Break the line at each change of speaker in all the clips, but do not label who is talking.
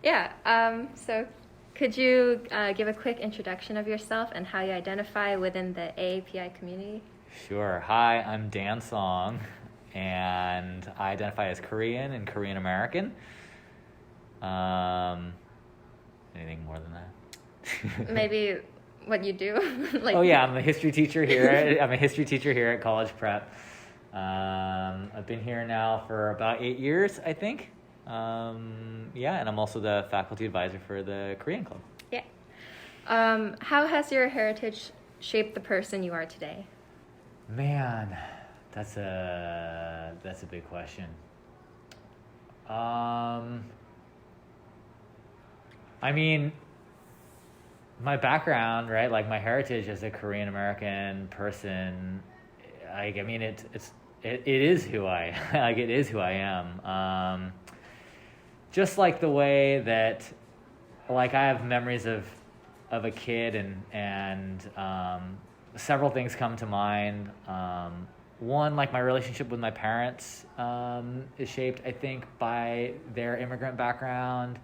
Yeah. So could you give a quick introduction of yourself and how you identify within the AAPI community?
Sure. Hi, I'm Dan Song, and I identify as Korean and Korean American. Um, Anything more than that?
Maybe what you do.
Oh yeah, I'm a history teacher here. I'm a history teacher here at College Prep. I've been here now for about 8 years, I think. Yeah, and I'm also the faculty advisor for the Korean Club.
Yeah. How has your heritage shaped the person you are today?
Man, that's a big question. I mean, my background, right? Like my heritage as a Korean American person, I mean, it is who I like. It is who I am. Just like the way that, like, I have memories of a kid, and several things come to mind. One, like my relationship with my parents is shaped, I think, by their immigrant background.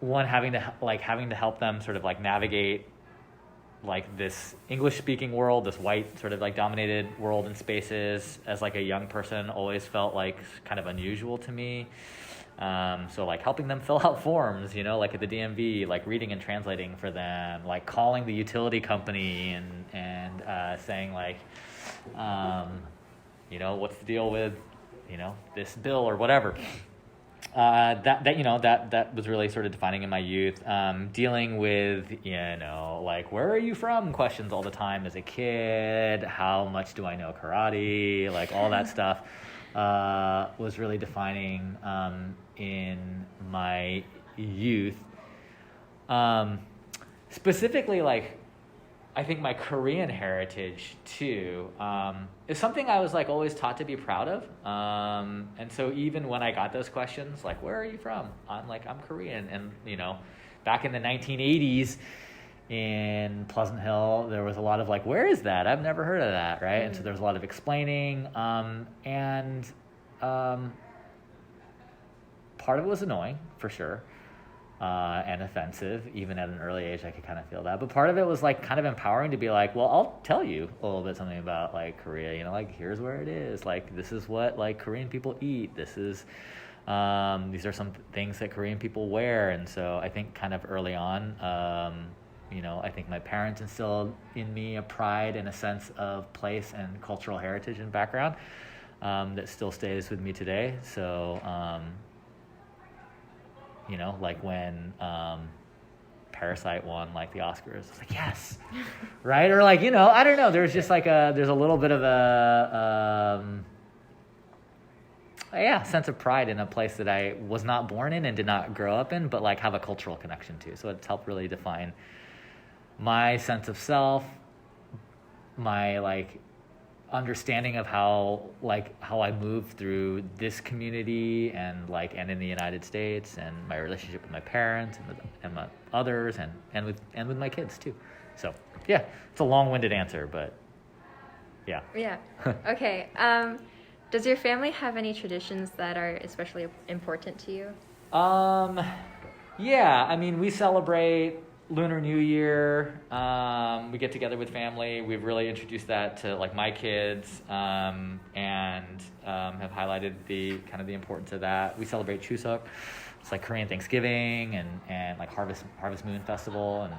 One, having to help them sort of like navigate like this English speaking world, this white sort of like dominated world and spaces as like a young person always felt like kind of unusual to me. So like helping them fill out forms, like at the DMV, like reading and translating for them, like calling the utility company and saying like, what's the deal with, this bill or whatever. That was really sort of defining in my youth. Dealing with, like, where are you from questions all the time as a kid. How much do I know karate? Like all that stuff was really defining in my youth. Specifically, like, I think my Korean heritage too is something I was like always taught to be proud of. And so even when I got those questions, like, where are you from? I'm Korean. And, back in the 1980s in Pleasant Hill, there was a lot of like, where is that? I've never heard of that, right? And so there was a lot of explaining. And part of it was annoying, for sure. And offensive, even at an early age, I could kind of feel that. But part of it was like kind of empowering to be like, well, I'll tell you a little bit something about like Korea, like here's where it is, like this is what like Korean people eat, this is these are some things that Korean people wear. And so I think kind of early on, I think my parents instilled in me a pride and a sense of place and cultural heritage and background that still stays with me today. So like when Parasite won like the Oscars, it's like, yes, right? Or like, I don't know, there's just like there's a little bit of a sense of pride in a place that I was not born in and did not grow up in, but like have a cultural connection to. So it's helped really define my sense of self, my like understanding of how I move through this community and in the United States, and my relationship with my parents and my others and with my kids too. So yeah, it's a long-winded answer, but yeah.
Yeah. Okay. Does your family have any traditions that are especially important to you?
Yeah, I mean, we celebrate Lunar New Year. We get together with family. We've really introduced that to like my kids, and have highlighted the importance of that. We celebrate Chuseok. It's like Korean Thanksgiving and like Harvest Moon Festival, and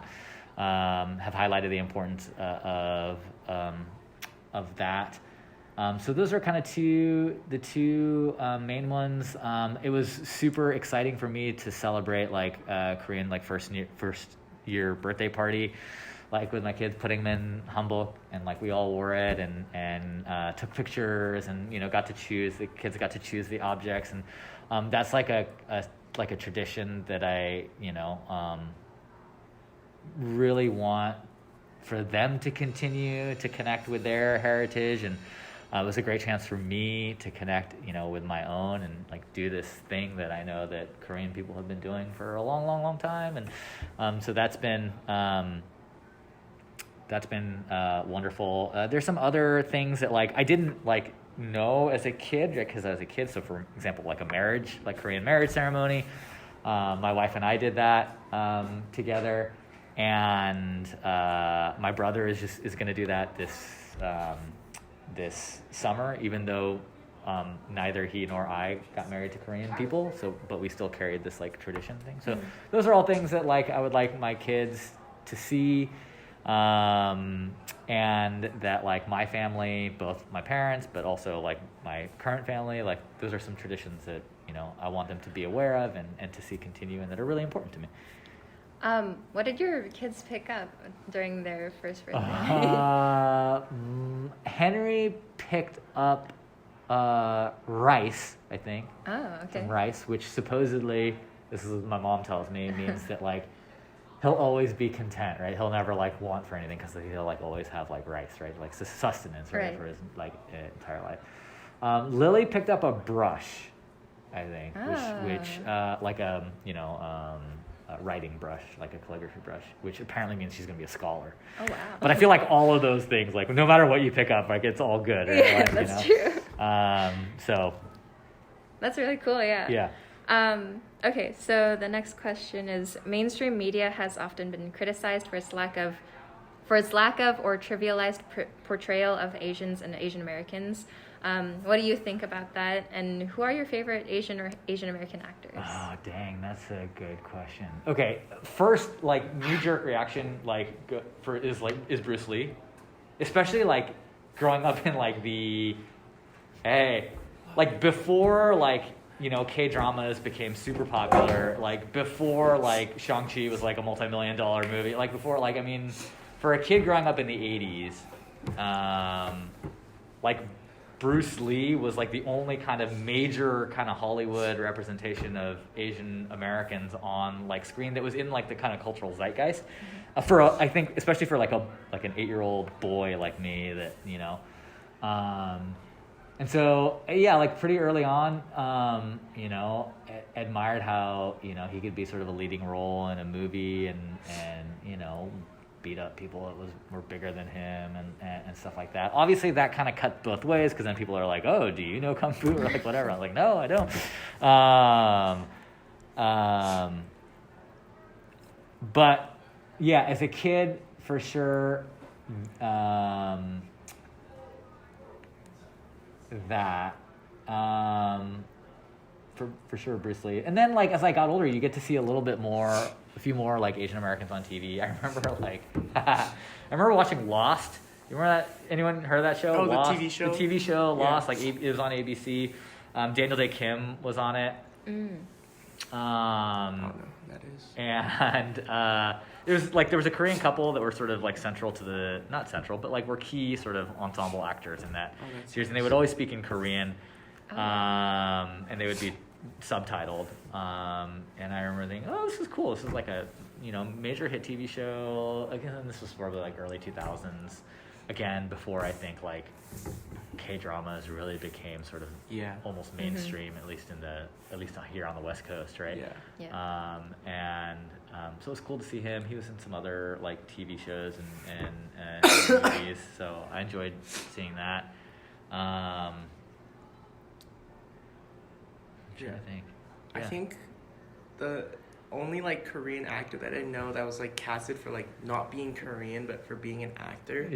have highlighted the importance of that. So those are kind of the two main ones. It was super exciting for me to celebrate like Korean like first year birthday party, like with my kids, putting them in hanbok, and like we all wore it and took pictures, and the kids got to choose the objects, and that's like a tradition that I really want for them to continue to connect with their heritage. And it was a great chance for me to connect, with my own, and like do this thing that I know that Korean people have been doing for a long, long, long time. And so that's been wonderful. There's some other things that like I didn't like know as a kid, because I was a kid. So, for example, like a marriage, like Korean marriage ceremony, my wife and I did that together, and my brother is going to do that this summer, even though neither he nor I got married to Korean people. So, but we still carried this like tradition thing. So, those are all things that like I would like my kids to see. And that like my family, both my parents, but also like my current family, like those are some traditions that, you know, I want them to be aware of and to see continue and that are really important to me.
What did your kids pick up during their first birthday?
Henry picked up rice, I think.
Oh, okay.
Some rice, which supposedly, this is what my mom tells me, means that like he'll always be content, right? He'll never like want for anything because he'll like always have like rice, right? Like sustenance, right? For his like entire life. Lily picked up a brush, I think, which like a writing brush, like a calligraphy brush, which apparently means she's gonna be a scholar.
Oh wow!
But I feel like all of those things, like no matter what you pick up, like it's all good, right?
Yeah,
like,
that's
true. So
that's really cool. Yeah.
Yeah.
Okay, so the next question is: mainstream media has often been criticized for its lack of or trivialized portrayal of Asians and Asian Americans. What do you think about that? And who are your favorite Asian or Asian American actors?
Oh, dang, that's a good question. Okay, first, like knee-jerk reaction, like is Bruce Lee, especially like growing up in like like before like. You know, K-dramas became super popular, like, before, like, Shang-Chi was, like, a multi-million-dollar movie. Like, before, like, I mean, for a kid growing up in the 80s, like, Bruce Lee was, like, the only kind of major kind of Hollywood representation of Asian Americans on, like, screen that was in, like, the kind of cultural zeitgeist. I think, especially for, like, an 8-year-old boy like me that, you know... And so, yeah, like pretty early on, you know, admired how, you know, he could be sort of a leading role in a movie and you know, beat up people that were bigger than him and stuff like that. Obviously, that kind of cut both ways because then people are like, oh, do you know Kung Fu? Or like whatever. I'm like, no, I don't. But, yeah, as a kid, for sure... that for sure Bruce Lee. And then like as I got older you get to see a few more like Asian Americans on TV. I remember like I remember watching Lost. You remember that? Anyone heard of that show?
Oh,
Lost?
the TV show?
The TV show Lost,
Yeah.
like it was on ABC. Daniel Day Kim was on it.
I don't know who that is.
And it was like there was a Korean couple that were sort of like central to not central, but like were key sort of ensemble actors in that series, and they would always speak in Korean, and they would be subtitled. And I remember thinking, oh, this is cool. This is like a major hit TV show. Again, this was probably like early 2000s. Again, before I think like K-dramas really became sort of almost mainstream, at least here on the West Coast, right?
Yeah.
So it was cool to see him. He was in some other like TV shows and movies, so I enjoyed seeing that. I'm trying to think.
I think the only like Korean actor that I know that was like casted for like not being Korean but for being an actor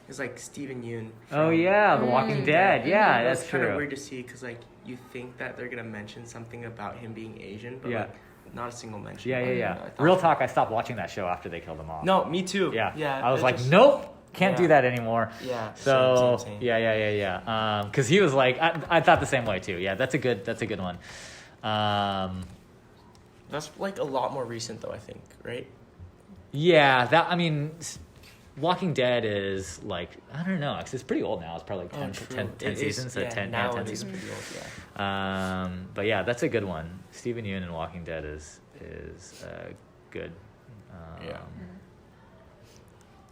is like Steven Yeun.
Oh yeah, The Walking Dead. Yeah, that's true.
It's kind of weird to see because like you think that they're gonna mention something about him being Asian, but like not a single mention.
Yeah. Real talk, I stopped watching that show after they killed him off.
No, me too.
Yeah. I was like, nope, can't do that anymore.
Yeah.
So
same.
yeah. Because he was like, I thought the same way too. Yeah, that's a good one.
That's like a lot more recent though, I think, right?
Yeah, Walking Dead is like, I don't know, 'cause it's pretty old now. It's probably like 10 seasons. So 10 seasons.
Pretty old,
But yeah, that's a good one. Steven Yeun in Walking Dead is good.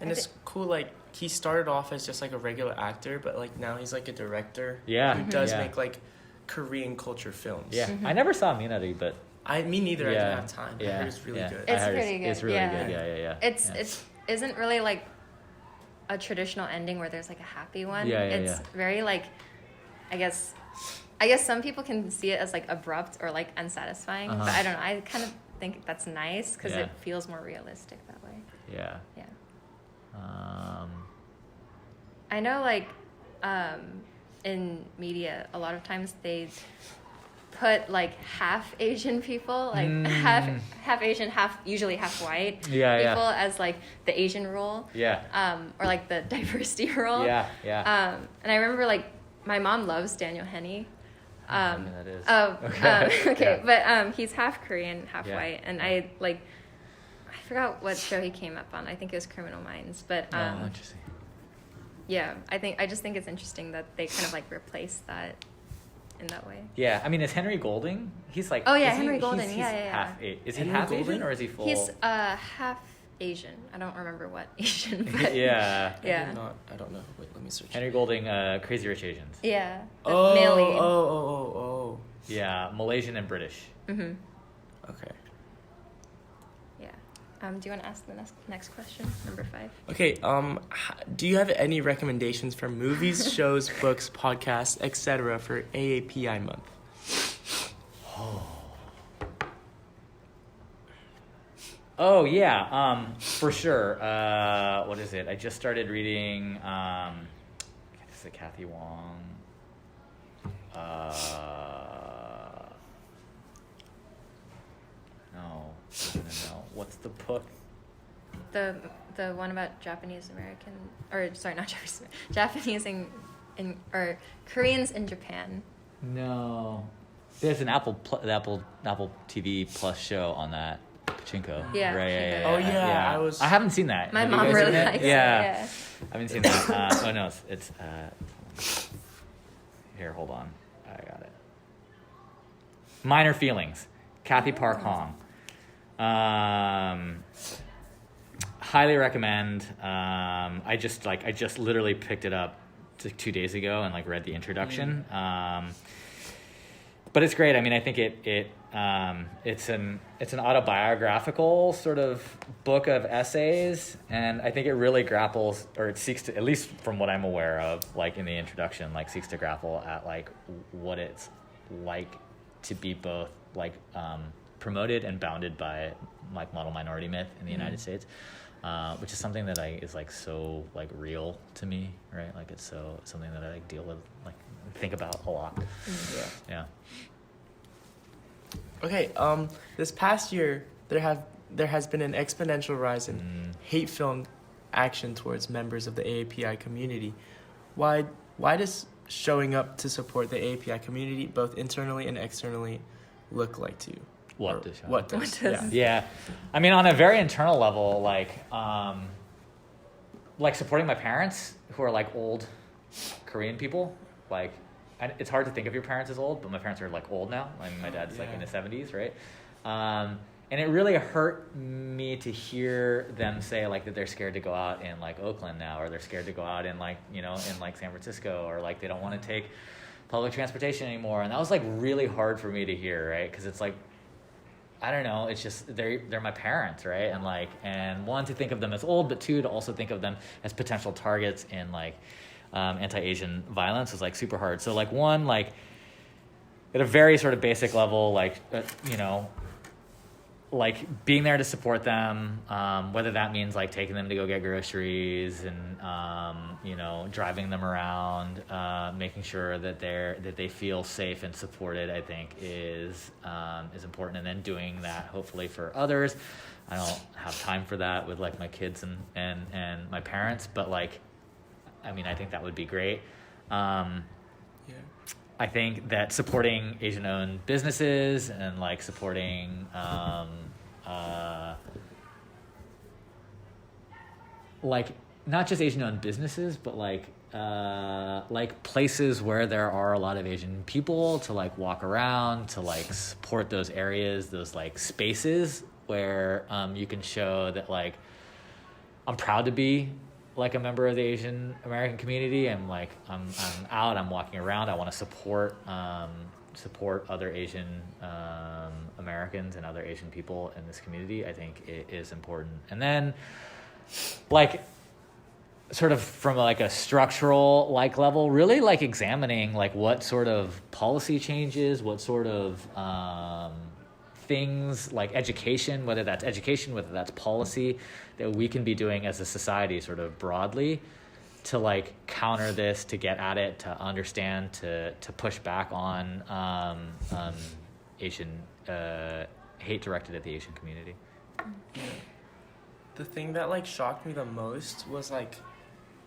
And it's cool, like, he started off as just like a regular actor, but like now he's like a director.
Yeah.
Who does make like Korean culture films.
Yeah. I never saw Minari, but
me neither. I
Yeah.
didn't have time. I heard it's really good.
It's pretty good.
It's really good. Yeah.
It's isn't really like a traditional ending where there's like a happy one.
Yeah,
It's very like I guess some people can see it as like abrupt or like unsatisfying, but I don't know. I kind of think that's nice because it feels more realistic that way.
Yeah.
Yeah. I know, like, in media, a lot of times they put like half Asian people, like half Asian, usually half white people as like the Asian role.
Yeah.
Or like the diversity role.
Yeah.
And I remember like my mom loves Daniel Henney.
I mean, that is.
Okay. But he's half Korean, half white, and I forgot what show he came up on. I think it was Criminal Minds, but
interesting.
Yeah, I just think it's interesting that they kind of like replace that in that way.
Yeah, I mean, is Henry Golding? He's like.
Oh yeah, Henry Golding. He's
half. Is he
Henry
half
Golding?
Asian or is he full?
He's half Asian. I don't remember what Asian. But
yeah.
Yeah.
I don't know. Wait, let me search.
Henry Golding, Crazy Rich Asians.
Yeah.
Oh,
male lead.
oh.
Yeah, Malaysian and British.
Mhm.
Okay.
Yeah. Do you want to ask the next question, number 5?
Okay. Do you have any recommendations for movies, shows, books, podcasts, etc. for AAPI month?
Oh yeah, for sure. What is it? I just started reading. Is it Kathy Wong? No. What's the book?
The one about Japanese American, or sorry, not Japanese or Koreans in Japan.
No. There's an Apple TV Plus show on that. Pachinko.
Yeah.
Right.
Pachinko.
Oh yeah,
I haven't seen that.
My
Have you
mom
guys
really
seen it?
likes it.
Yeah.
Yeah.
I haven't seen that. Oh no, it's here. Hold on, I got it. Minor Feelings, Kathy Park Hong. Highly recommend. I just literally picked it up 2 days ago and like read the introduction. But it's great. I mean, I think it's an autobiographical sort of book of essays, and I think it really grapples, or it seeks to, at least from what I'm aware of, like in the introduction, like seeks to grapple at like what it's like to be both like promoted and bounded by like model minority myth in the United States, which is something that is like so like real to me, right? Like it's something that I like deal with, like think about a lot. Yeah.
Okay. This past year, there has been an exponential rise in hate-filled action towards members of the AAPI community. Why does showing up to support the AAPI community, both internally and externally, look like to you?
What does?
Yeah.
I mean, on a very internal level, like supporting my parents who are like old Korean people. Like, it's hard to think of your parents as old, but my parents are like old now. I mean, my dad's like in his 70s, right? And it really hurt me to hear them say like that they're scared to go out in like Oakland now, or they're scared to go out in like, you know, in like San Francisco, or like they don't want to take public transportation anymore. And that was like really hard for me to hear, right? Because it's like, I don't know, it's just they're my parents, right? And like, and one, to think of them as old, but two, to also think of them as potential targets in like anti-Asian violence was like super hard. So like one, like at a very sort of basic level, like you know, like being there to support them, whether that means like taking them to go get groceries and you know, driving them around, making sure that they feel safe and supported, I think is important. And then doing that hopefully for others. I don't have time for that with like my kids and my parents, but like, I mean, I think that would be great. I think that supporting Asian-owned businesses and like supporting like not just Asian-owned businesses, but like places where there are a lot of Asian people to like walk around, to like support those areas, those like spaces where you can show that like I'm proud to be like a member of the Asian American community. I'm out, I'm walking around, I want to support other Asian Americans and other Asian people in this community. I think it is important. And then like sort of from like a structural like level, really like examining like what sort of policy changes, what sort of things like education, whether that's policy, that we can be doing as a society sort of broadly to like counter this, to get at it, to understand, to push back on Asian hate directed at the Asian community.
The thing that like shocked me the most was like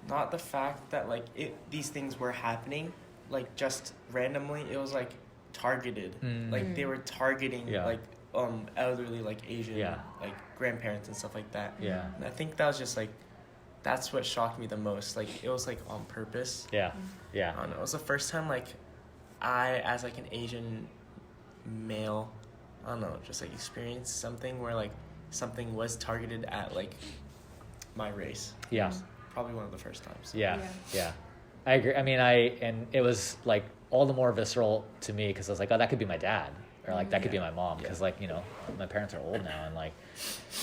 not the fact that like these things were happening like just randomly. It was like targeted. Like they were targeting like elderly like Asian like grandparents and stuff like that.
Yeah.
And I think that was just like that's what shocked me the most. Like it was like on purpose.
Yeah.
I don't know. It was the first time like I as like an Asian male, I don't know, just like experienced something where like something was targeted at like my race.
Yeah.
It was probably one of the first times.
Yeah. I agree. I mean, and it was like all the more visceral to me because I was like, oh, that could be my dad, or like that could be my mom, because like, you know, my parents are old now, and like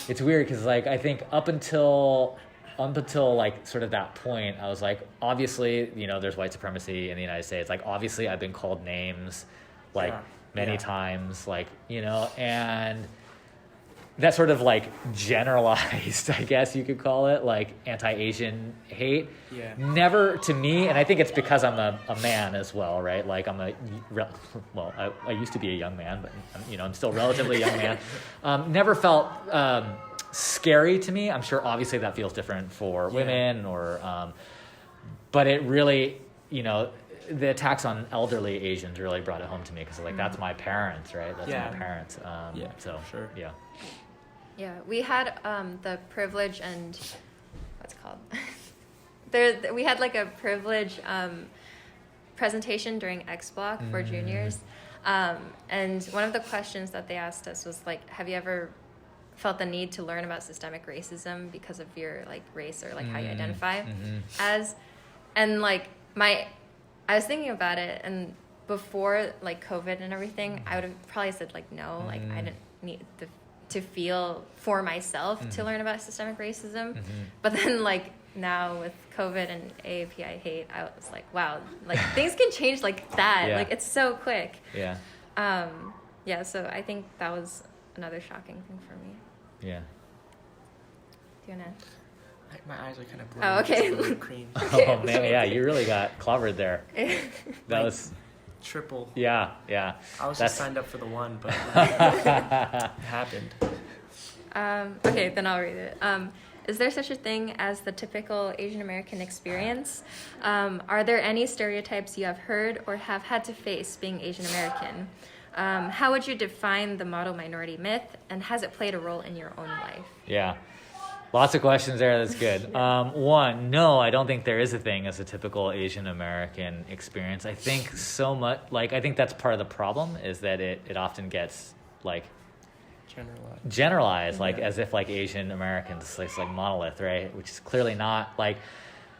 it's weird because like I think up until like sort of that point, I was like, obviously, you know, there's white supremacy in the United States. Like obviously I've been called names like many times, like, you know, and that sort of like generalized, I guess you could call it, like anti-Asian hate. Never to me, and I think it's because I'm a man as well, right? Like I used to be a young man, but you know, I'm still a relatively young man. Never felt scary to me. I'm sure obviously that feels different for women or, but it really, you know, the attacks on elderly Asians really brought it home to me because like that's my parents, right? That's my parents. So
sure.
Yeah, we had the privilege and what's it called? We had like a privilege presentation during X Block for juniors, and one of the questions that they asked us was like, "Have you ever felt the need to learn about systemic racism because of your like race or like how you identify as?" And like I was thinking about it, and before like COVID and everything, I would have probably said like no, like I didn't need to feel for myself to learn about systemic racism. But then like now with COVID and AAPI hate, I was like, wow, like things can change like that. Like it's so quick. So I think that was another shocking thing for me. Do you wanna?
My eyes are kind of
Oh, okay.
Cream.
Oh man, you really got clobbered there. That was
triple.
Yeah.
I was just signed up for the one, but it happened.
Okay, then I'll read it. Is there such a thing as the typical Asian American experience? Are there any stereotypes you have heard or have had to face being Asian American? How would you define the model minority myth, and has it played a role in your own life?
Yeah. Lots of questions there. That's good. One, no, I don't think there is a thing as a typical Asian American experience. I think so much, like, I think that's part of the problem is that it often gets, like, generalized, like, as if, like, Asian Americans, it's like monolith, right? Which is clearly not, like,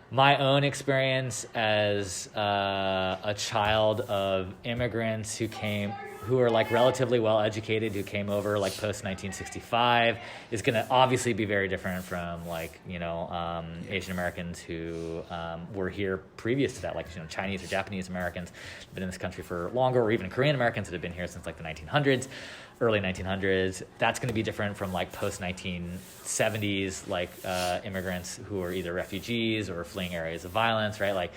my own experience as a child of immigrants who are like relatively well educated, who came over like post 1965, is going to obviously be very different from like, you know, Asian Americans who were here previous to that, like, you know, Chinese or Japanese Americans have been in this country for longer, or even Korean Americans that have been here since like the 1900s, early 1900s. That's going to be different from like post 1970s, like immigrants who are either refugees or fleeing areas of violence, right? Like,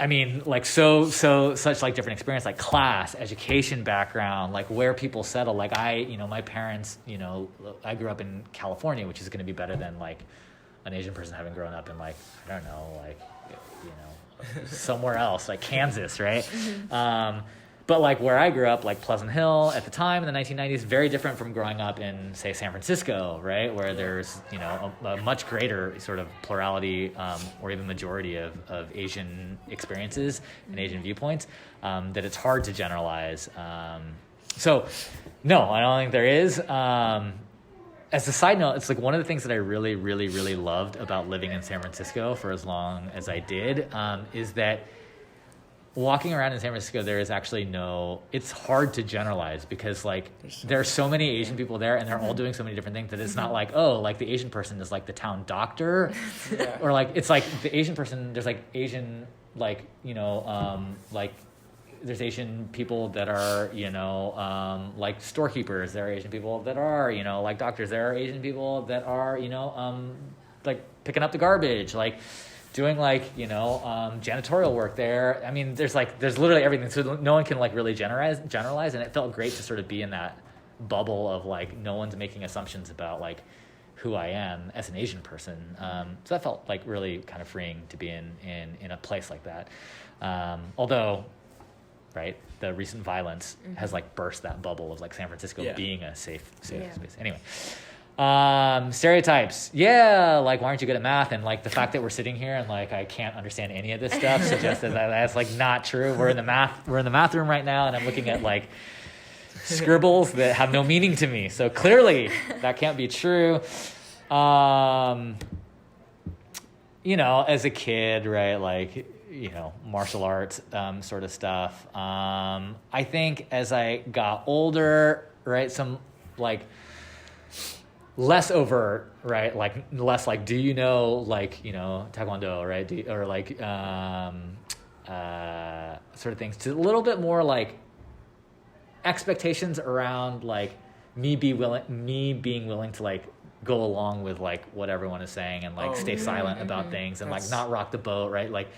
I mean, like, such like different experience, like class, education background, like where people settle. Like my parents, you know, I grew up in California, which is going to be better than like an Asian person having grown up in like, I don't know, like, you know, somewhere else, like Kansas, right? But like where I grew up, like Pleasant Hill at the time in the 1990s, very different from growing up in, say, San Francisco, right? Where there's, you know, a much greater sort of plurality or even majority of Asian experiences and Asian viewpoints, that it's hard to generalize. So no, I don't think there is. As a side note, it's like one of the things that I really, really, really loved about living in San Francisco for as long as I did, is that walking around in San Francisco, there is actually it's hard to generalize because like there are so many Asian people there and they're all doing so many different things that it's not like, oh, like the Asian person is like the town doctor or like, it's like the Asian person, there's like Asian, like, like there's Asian people that are, like storekeepers. There are Asian people that are, like doctors. There are Asian people that are, like picking up the garbage, like doing like, janitorial work there. I mean, there's literally everything. So no one can like really generalize. And it felt great to sort of be in that bubble of like, no one's making assumptions about like who I am as an Asian person. So that felt like really kind of freeing to be in a place like that. Although, right, the recent violence has like burst that bubble of like San Francisco being a safe space. Anyway, stereotypes. Yeah, like why aren't you good at math? And like the fact that we're sitting here and like I can't understand any of this stuff suggests that that's like not true. We're in the math room right now, and I'm looking at like scribbles that have no meaning to me. So clearly that can't be true. As a kid, right, like, martial arts sort of stuff. I think as I got older, right, some like less overt, right, like less like, do you know, like, Taekwondo, right, or like sort of things, to a little bit more like expectations around like me being willing to like go along with like what everyone is saying and like stay silent about things and like not rock the boat, right? Like,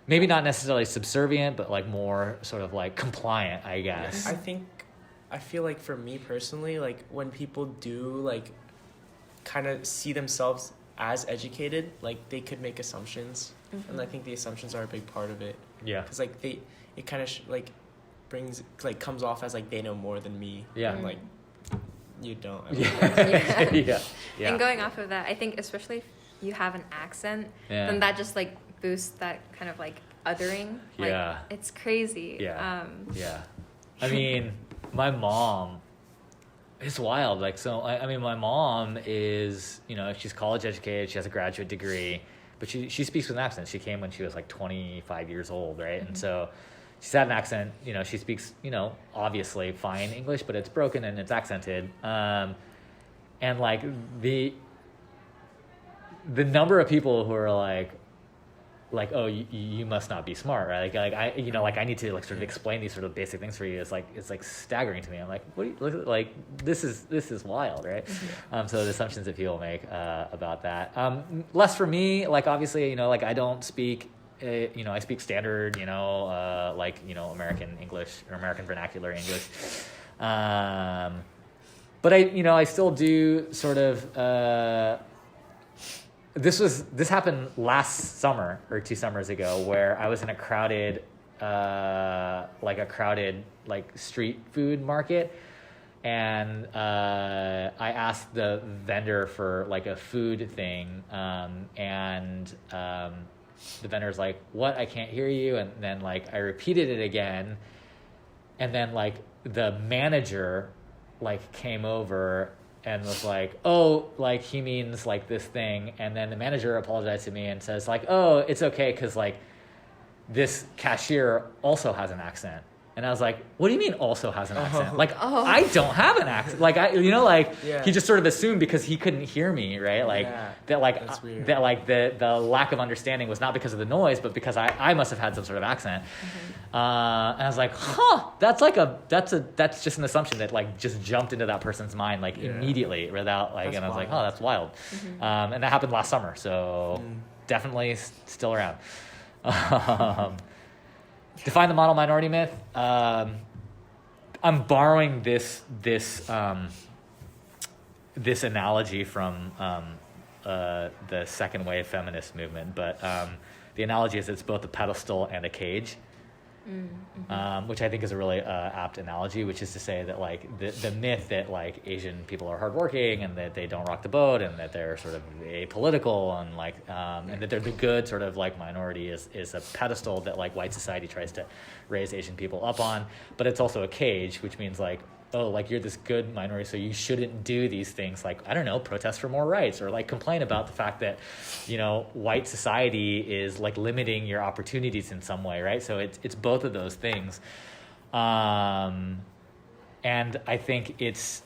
maybe not necessarily subservient, but like more sort of like compliant, I guess.
I feel like for me personally, like when people do like kind of see themselves as educated, like they could make assumptions, and I think the assumptions are a big part of it. Yeah, because like it kind of like brings like comes off as like they know more than me. Yeah, and like. You don't.
Yeah. And going off of that, I think especially if you have an accent, then that just like boosts that kind of like othering. Like, it's crazy.
Yeah. I mean, my mom, it's wild. Like, so, I mean, my mom is, she's college educated. She has a graduate degree, but she speaks with an accent. She came when she was like 25 years old, right? And so she's had an accent, she speaks, obviously fine English, but it's broken and it's accented. And like the number of people who are like, oh, you must not be smart, right? Like I need to like sort of explain these sort of basic things for you. It's like staggering to me. I'm like, what do you look like? This is wild, right? So the assumptions that people make about that. Less for me, like obviously, like I don't speak. I speak standard, like, American English or American vernacular English. But I still do sort of, this happened last summer or 2 summers ago where I was in a crowded street food market. And I asked the vendor for like a food thing. The vendor's like, what? I can't hear you. And then like I repeated it again. And then like the manager like came over and was like, oh, like he means like this thing. And then the manager apologized to me and says like, oh, it's okay. Cause like this cashier also has an accent. And I was like, what do you mean also has an accent? Like, I don't have an accent. Like, he just sort of assumed because he couldn't hear me, right? Like, that like the lack of understanding was not because of the noise, but because I must have had some sort of accent. And I was like, that's just an assumption that like just jumped into that person's mind like immediately without like, and I was like, that's wild. And that happened last summer. So definitely still around. Define the model minority myth. I'm borrowing this analogy from the second wave feminist movement, but the analogy is it's both a pedestal and a cage, which I think is a really apt analogy. Which is to say that like the myth that like Asian people are hardworking and that they don't rock the boat and that they're sort of apolitical and like and that they're the good sort of like minority is a pedestal that like white society tries to raise Asian people up on, but it's also a cage, which means like
oh, like you're this good minority, so you shouldn't do these things, like, I don't know, protest for more rights, or like complain about the fact that, you know, white society is like limiting your opportunities in some way, right? So it's both of those things. And I think it's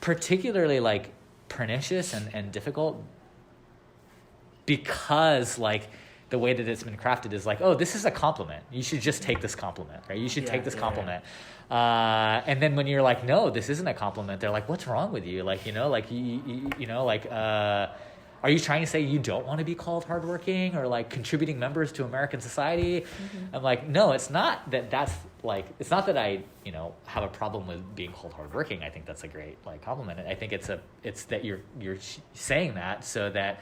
particularly like pernicious and difficult because like the way that it's been crafted is like, oh, this is a compliment. You should just take this compliment, right? You should take this compliment. And then when you're like, no, this isn't a compliment, they're like, what's wrong with you? Like, you know, like, you know, like, are you trying to say you don't want to be called hardworking or like contributing members to American society? Mm-hmm. I'm like, no, it's not that that's like, it's not that I, you know, have a problem with being called hardworking. I think that's a great like compliment. I think it's that you're saying that so that,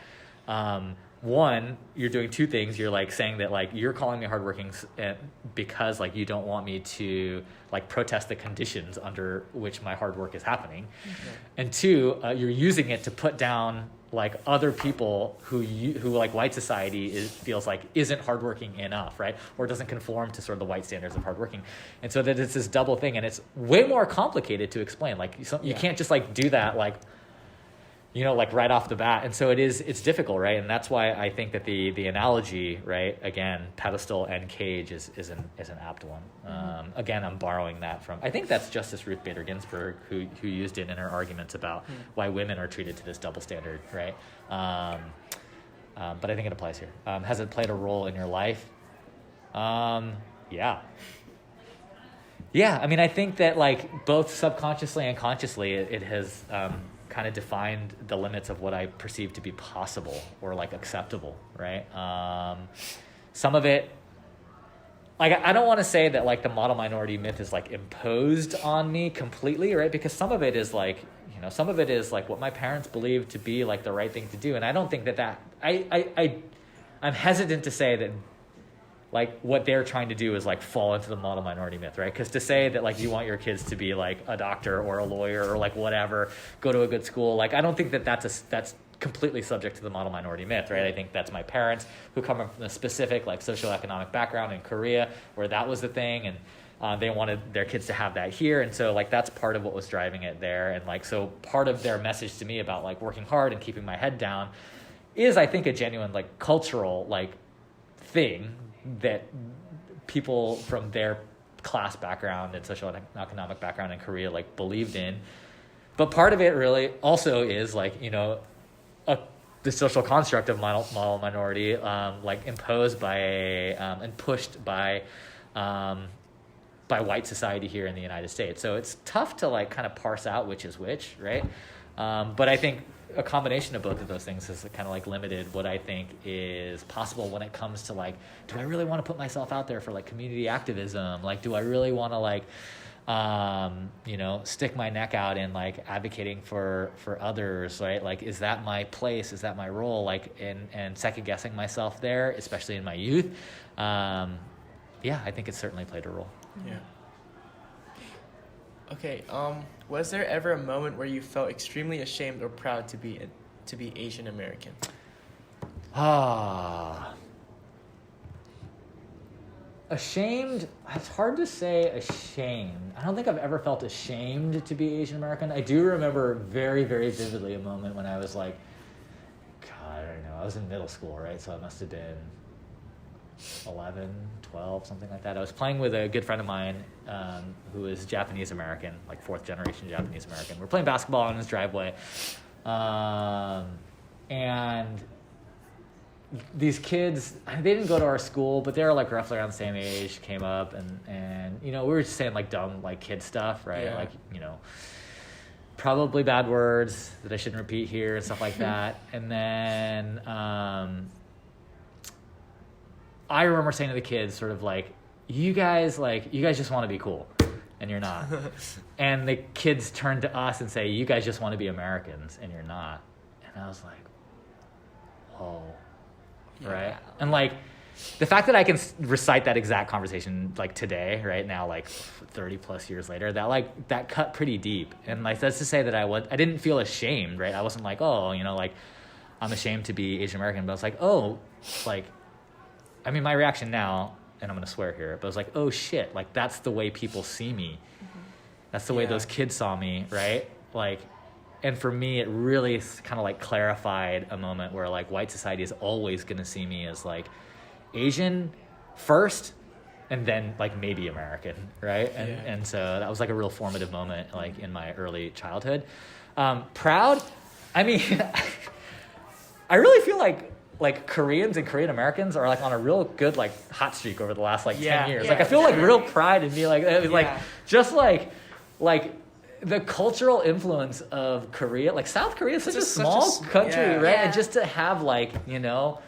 one, you're doing two things. You're like saying that like you're calling me hardworking because like you don't want me to like protest the conditions under which my hard work is happening, and two, you're using it to put down like other people who like white society feels like isn't hardworking enough, right, or doesn't conform to sort of the white standards of hardworking, and so that it's this double thing, and it's way more complicated to explain. Like you can't just like do that like, you know, like right off the bat. And so it's difficult, right? And that's why I think that the analogy, right, again, pedestal and cage is an apt one. Again, I'm borrowing that from, I think that's Justice Ruth Bader Ginsburg who used it in her arguments about why women are treated to this double standard, right? But I think it applies here. Has it played a role in your life? Yeah. I mean, I think that like both subconsciously and consciously it has kind of defined the limits of what I perceive to be possible or like acceptable, right? Some of it, like, I don't want to say that like the model minority myth is like imposed on me completely, right? Because some of it is like, you know, some of it is like what my parents believed to be like the right thing to do. And I don't think that I'm hesitant to say that like what they're trying to do is like fall into the model minority myth, right? Because to say that like you want your kids to be like a doctor or a lawyer or like whatever, go to a good school, like I don't think that that's completely subject to the model minority myth, right? I think that's my parents who come from a specific like socioeconomic background in Korea where that was the thing, and they wanted their kids to have that here, and so like that's part of what was driving it there, and like so part of their message to me about like working hard and keeping my head down is I think a genuine like cultural like thing that people from their class background and socioeconomic background in Korea like believed in. But part of it really also is like, you know, the social construct of model minority like imposed by and pushed by white society here in the United States. So it's tough to like kind of parse out which is which, right? But I think a combination of both of those things has kind of like limited what I think is possible when it comes to like, do I really want to put myself out there for like community activism? Like, do I really want to like, you know, stick my neck out in like advocating for others, right? Like, is that my place? Is that my role? Like, and second guessing myself there, especially in my youth. I think it's certainly played a role.
Yeah. Okay, was there ever a moment where you felt extremely ashamed or proud to be Asian American?
Ashamed, it's hard to say ashamed. I don't think I've ever felt ashamed to be Asian American. I do remember very, very vividly a moment when I was like, God, I don't know, I was in middle school, right? So I must have been 11, 12, something like that. I was playing with a good friend of mine who is Japanese American, like fourth generation Japanese American. We're playing basketball on his driveway. And these kids, they didn't go to our school, but they were like roughly around the same age, came up and you know, we were just saying like dumb like kid stuff, right? Yeah. Like, you know, probably bad words that I shouldn't repeat here and stuff like that. And then I remember saying to the kids sort of like, you guys just want to be cool and you're not. And the kids turned to us and say, you guys just want to be Americans and you're not. And I was like, whoa. Yeah. Right. And like the fact that I can recite that exact conversation like today, right now, like 30 plus years later, that cut pretty deep. And like, that's to say that I didn't feel ashamed, right? I wasn't like, oh, you know, like I'm ashamed to be Asian American, but I was like, oh, like, I mean, my reaction now, and I'm going to swear here, but I was like, oh shit, like that's the way people see me. That's the way
Yeah.
those kids saw me, right? Like, and for me, it really kind of like clarified a moment where like white society is always going to see me as like Asian first, and then like maybe American, right? And so that was like a real formative moment like in my early childhood. Proud, I mean, I really feel like Koreans and Korean Americans are like on a real good like hot streak over the last like 10 years.
Yeah.
Like I feel like real pride in me, like it was like
Yeah.
just like the cultural influence of Korea. Like South Korea is such a
Just such a
small
s-
country,
yeah.
right?
Yeah.
And just to have like, you know,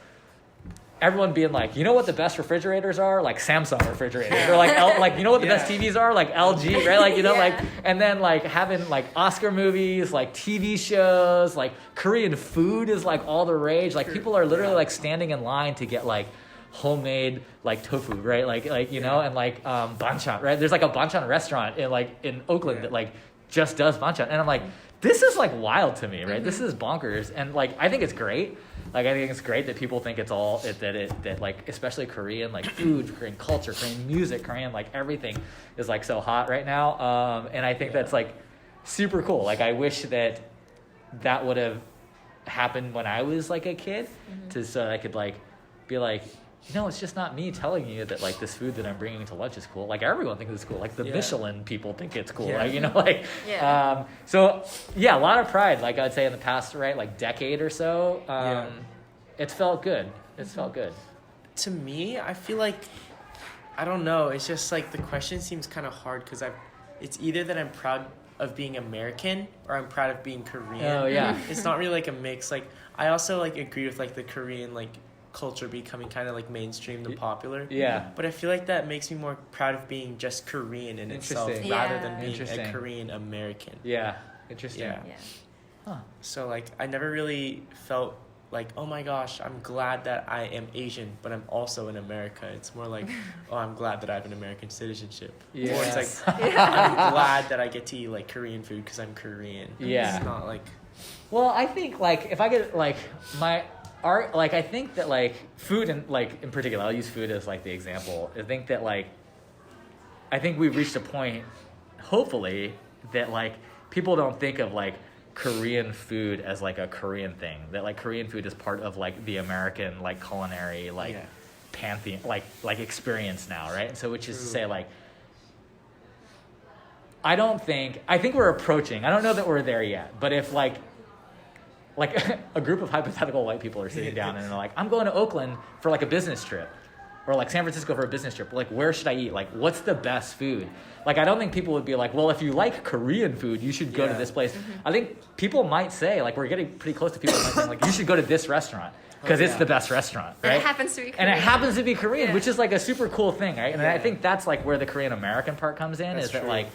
everyone being like, you know what the best refrigerators are? Like Samsung refrigerators. Or like you know what the best
Yeah.
TVs are? Like LG, right? Like, you know,
Yeah.
like, and then like having like Oscar movies, like TV shows, like Korean food is like all the rage. Like people are literally like standing in line to get like homemade like tofu, right? Like you know, and like banchan, right? There's like a banchan restaurant in Oakland that like just does banchan, and I'm like, this is like wild to me, right? This is bonkers, and like I think it's great. Like I think it's great that people think it's all that like especially Korean like food, Korean culture, Korean music, Korean like everything is like so hot right now, and I think that's like super cool. Like I wish that would have happened when I was like a kid, so I could like be like, no, it's just not me telling you that like this food that I'm bringing to lunch is cool. Like everyone thinks it's cool. Like the
Yeah.
Michelin people think it's cool.
Yeah.
Like, you know, like
Yeah.
so yeah, a lot of pride. Like I'd say in the past, right, like decade or so,
Yeah.
it's felt good. It's felt good.
To me, I feel like, I don't know. It's just like the question seems kind of hard because it's either that I'm proud of being American or I'm proud of being Korean.
Oh yeah,
It's not really like a mix. Like I also like agree with like the Korean like culture becoming kind of like mainstream and popular.
yeah.
But I feel like that makes me more proud of being just Korean in itself
Interesting.
rather
Yeah.
than being
Interesting.
a Korean American.
Yeah, interesting.
Yeah.
Yeah.
Huh.
So like I never really felt like, oh my gosh, I'm glad that I am Asian, but I'm also in America. It's more like, oh, I'm glad that I have an American citizenship. Or it's
Yes.
like, I'm glad that I get to eat like Korean food because I'm Korean.
Yeah.
It's not like,
Well, I think like if I get like my art, like I think that like food and like in particular, I'll use food as like the example. I think that like I think we've reached a point, hopefully, that like people don't think of like Korean food as like a Korean thing. That like Korean food is part of like the American like culinary like
Yeah.
pantheon like experience now, right? And so which is to
True.
say like I think we're approaching. I don't know that we're there yet, but if like a group of hypothetical white people are sitting down and they're like, I'm going to Oakland for like a business trip, or like San Francisco for a business trip. Like, where should I eat? Like, what's the best food? Like, I don't think people would be like, well, if you like Korean food, you should go to
Yeah.
this place. I think people might say, like, we're getting pretty close to people might say, like, you should go to this restaurant because it's
yeah.
the best restaurant,
And
right?
it happens to be
And it
Korean.
happens to be Korean,
Yeah.
which is like a super cool thing, right? And I
Yeah.
think that's like where the Korean American part comes in,
That's
is that
true.
like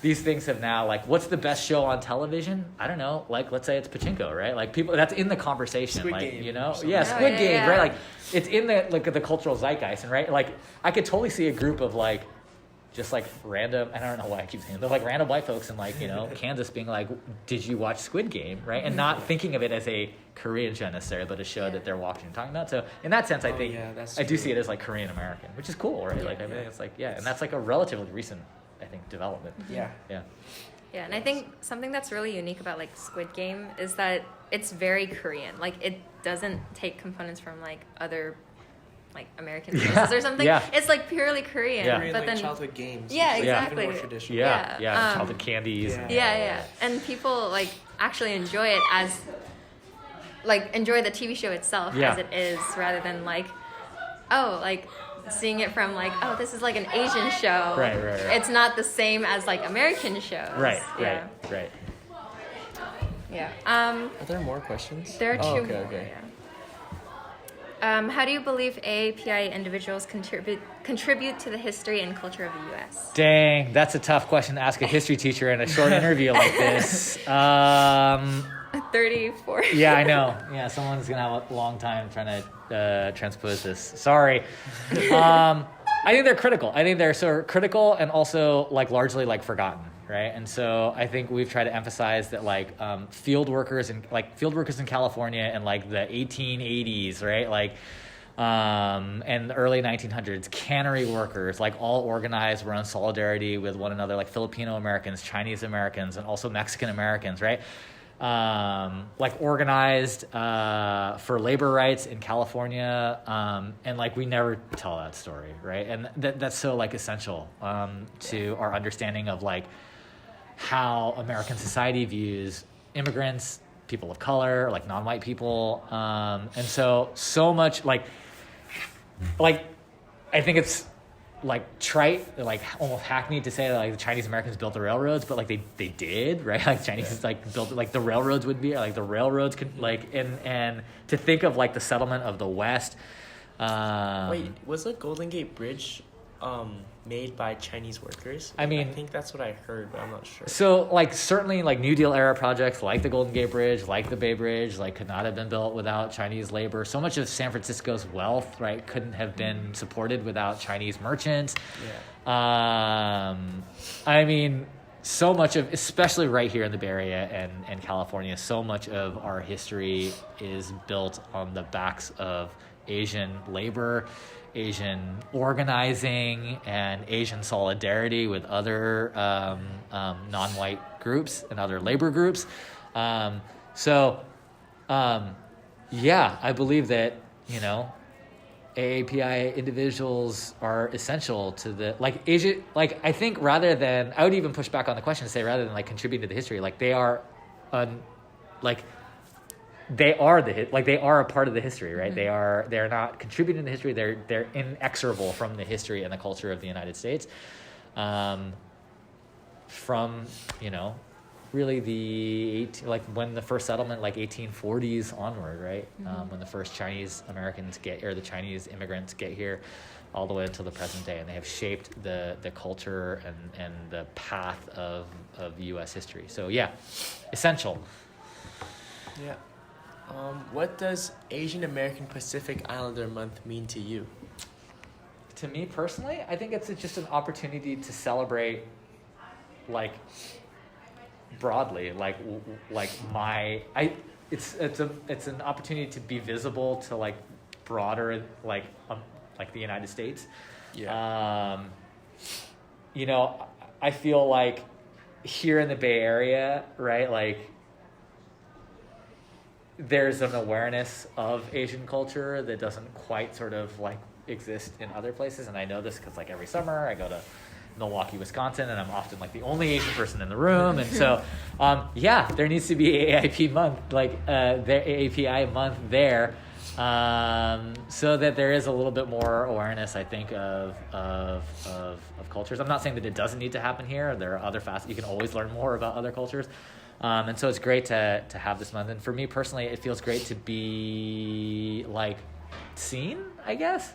these things have now like, what's the best show on television? I don't know. Like, let's say it's Pachinko, right? Like people, that's in the conversation,
Squid
like
Game
you
or
know,
something.
yeah,
Oh,
Squid
yeah,
Game,
yeah.
right? Like it's in the like the cultural zeitgeist, and right, like I could totally see a group of like just like random, I don't know why I keep saying, they're like random white folks in like, you know, Kansas being like, did you watch Squid Game, right? And not thinking of it as a Korean show necessarily, but a show that they're watching and talking about. So in that sense, I
Oh,
think
yeah, that's
I do
true.
see it as like Korean American, which is cool, right? Like I
Yeah.
think it's like, yeah, and that's like a relatively recent, I think, development.
yeah.
Yeah.
Yeah, and I think something that's really unique about like Squid Game is that it's very Korean. Like it doesn't take components from like other like American
Yeah,
places or something.
yeah.
It's like purely Korean.
Yeah.
Korean,
But
like
then
childhood games.
Yeah,
which is
exactly.
Even more traditional.
Yeah.
Yeah,
Childhood candies.
yeah.
and-
yeah. And people like actually enjoy it as like enjoy the TV show itself
Yeah.
as it is rather than like like seeing it from like, oh, this is like an Asian show.
Right.
It's not the same as like American shows.
Right.
Yeah.
Yeah.
Yeah.
Are there more questions?
There are
Oh,
two
okay,
more.
okay.
Yeah. How do you believe AAPI individuals contribute to the history and culture of the U.S.?
Dang, that's a tough question to ask a history teacher in a short interview like this.
34.
Yeah, I know. Yeah, someone's gonna have a long time trying to transpose this. Sorry. I think they're critical. I think they're so critical and also like largely like forgotten, right? And so I think we've tried to emphasize that like field workers in California in like the 1880s, right? and the early 1900s, cannery workers, like all organized, were in solidarity with one another, like Filipino Americans, Chinese Americans, and also Mexican Americans, right? Like organized for labor rights in California, and like we never tell that story, right? And that's so like essential to our understanding of like how American society views immigrants, people of color, like non-white people, and so much like I think it's like trite, like almost hackneyed to say that like the Chinese Americans built the railroads, but like they did, right? Like Chinese like built like the railroads would be like the railroads could like and to think of like the settlement of the West.
Wait, was the Golden Gate Bridge made by Chinese workers?
I mean,
I think that's what I heard, but I'm not sure.
So like certainly like New Deal era projects like the Golden Gate Bridge, like the Bay Bridge, like could not have been built without Chinese labor. So much of San Francisco's wealth, right, couldn't have been supported without Chinese merchants.
Yeah.
I mean, so much of, especially right here in the Bay Area and California, so much of our history is built on the backs of Asian labor, Asian organizing, and Asian solidarity with other non-white groups and other labor groups. Yeah, I believe that, you know, AAPI individuals are essential to the, like, Asia, like, I think rather than, I would even push back on the question to say rather than, like, contributing to the history, like, they are, they are they are a part of the history, right? Mm-hmm. They're not contributing to the history. They're inexorable from the history and the culture of the United States, from, you know, really when the first settlement, like 1840s onward, right? Mm-hmm. When the first Chinese Americans the Chinese immigrants get here, all the way until the present day, and they have shaped the culture and the path of U.S. history. So yeah, essential.
Yeah. What does Asian American Pacific Islander Month mean to you?
To me personally, I think it's just an opportunity to celebrate, like, broadly, it's an opportunity to be visible to like broader like the United States.
Yeah.
You know, I feel like here in the Bay Area, right, like, there's an awareness of Asian culture that doesn't quite sort of like exist in other places. And I know this because like every summer I go to Milwaukee, Wisconsin, and I'm often like the only Asian person in the room. And so, yeah, there needs to be AAPI month, like the AAPI month there, so that there is a little bit more awareness, I think, of cultures. I'm not saying that it doesn't need to happen here. There are other facets. You can always learn more about other cultures. And so it's great to have this month. And for me personally, it feels great to be like seen, I guess.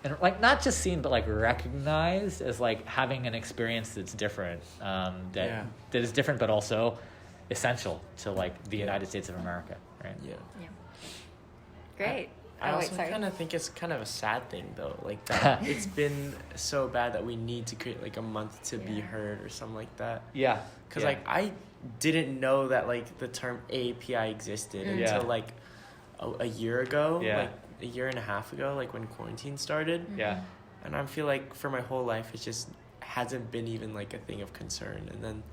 And like not just seen, but like recognized as like having an experience that's different, that is different, but also essential to like the United States of America, right?
Yeah.
Yeah. Great.
I also kind of think it's kind of a sad thing though, like that it's been so bad that we need to create like a month to be heard or something like that.
Yeah.
Because like I didn't know that like the term API existed until like a year ago, like a year and a half ago, like when quarantine started.
Yeah.
And I feel like for my whole life it just hasn't been even like a thing of concern, and then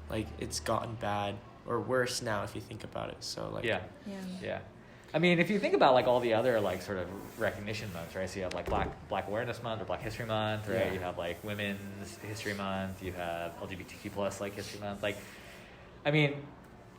like it's gotten bad or worse now if you think about it. So like
yeah. I mean, if you think about like all the other like sort of recognition months, right? So you have like Black Awareness Month or Black History Month, right? Yeah. You have like Women's History Month. You have LGBTQ plus like History Month. Like, I mean,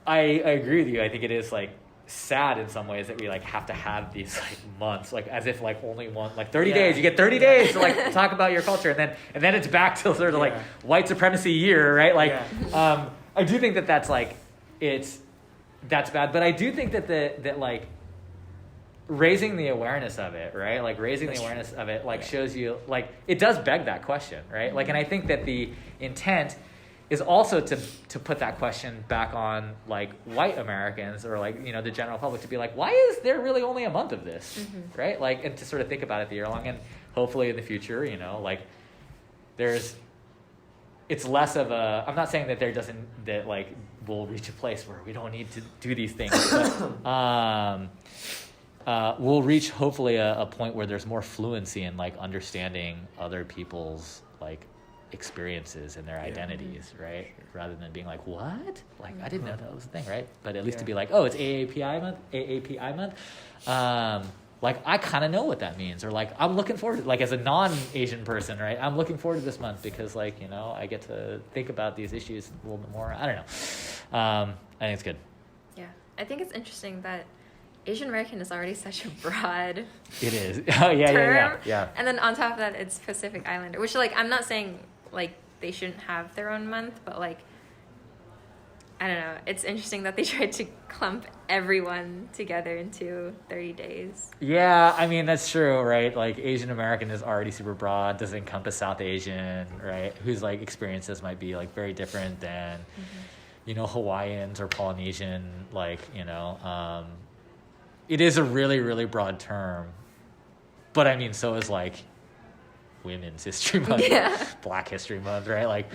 I agree with you. I think it is like sad in some ways that we like have to have these like months, like as if like only one, like 30 days. You get 30 days to like talk about your culture, and then it's back to sort of like white supremacy year, right? Like, I do think that that's like that's bad, but I do think that like raising the awareness of it, right? Like raising the awareness of it, like shows you, like it does beg that question, right? Like, and I think that the intent is also to put that question back on like white Americans or like, you know, the general public, to be like, why is there really only a month of this, right? Like, and to sort of think about it the year long, and hopefully in the future, you know, like it's less of a, I'm not saying that we'll reach a place where we don't need to do these things, but we'll reach hopefully a point where there's more fluency in like understanding other people's like experiences and their identities, right? Rather than being like, what? Like, I didn't know that was a thing, right? But at least to be like, oh, it's AAPI month. Like, I kind of know what that means. Or like, I'm looking forward to, like, as a non-Asian person, right? I'm looking forward to this month because, like, you know, I get to think about these issues a little bit more. I don't know. I think it's good.
Yeah. I think it's interesting that Asian American is already such a broad
It is. Oh, yeah,
term.
yeah.
And then on top of that, it's Pacific Islander, which, like, I'm not saying, like, they shouldn't have their own month, but, like, I don't know. It's interesting that they tried to clump everyone together into 30 days.
Yeah, I mean, that's true, right? Like, Asian American is already super broad, doesn't encompass South Asian, right? Whose, like, experiences might be, like, very different than, you know, Hawaiians or Polynesian, like, you know. It is a really, really broad term. But, I mean, so is, like, Women's History Month, Black History Month, right? Like,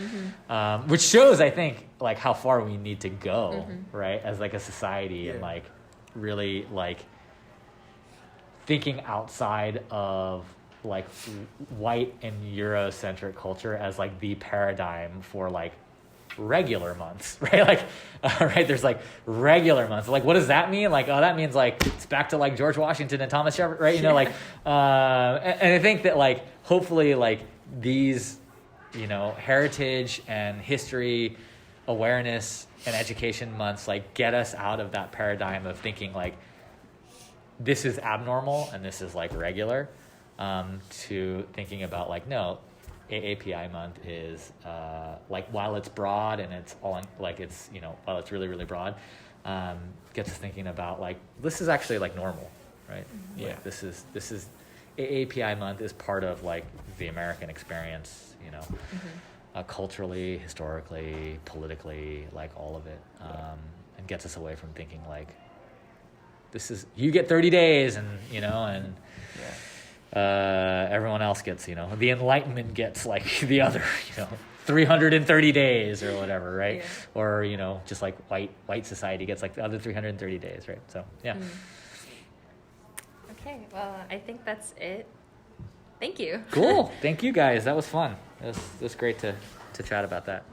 which shows, I think, like how far we need to go, right, as like a society, and like really like thinking outside of like white and Eurocentric culture as like the paradigm for like regular months, right? Like, right, there's like regular months. Like, what does that mean? Like, oh, that means like it's back to like George Washington and Thomas Jefferson, right? You know, like, and I think that like hopefully like these, you know, heritage and history awareness and education months like get us out of that paradigm of thinking like this is abnormal and this is like regular, to thinking about like, no, AAPI month is like, while it's broad and it's all like it's, you know, while it's really, really broad, gets us thinking about like this is actually like normal, right?
Yeah.
Like, this is AAPI month is part of like the American experience, you know, culturally, historically, politically, like all of it, and gets us away from thinking like this is, you get 30 days and, you know, and everyone else gets, you know, the Enlightenment gets like the other, you know, 330 days or whatever, right? Or, you know, just like white society gets like the other 330 days, right? So, yeah.
Okay, well, I think that's it. Thank you.
Cool. Thank you guys. That was fun. It was great to chat about that.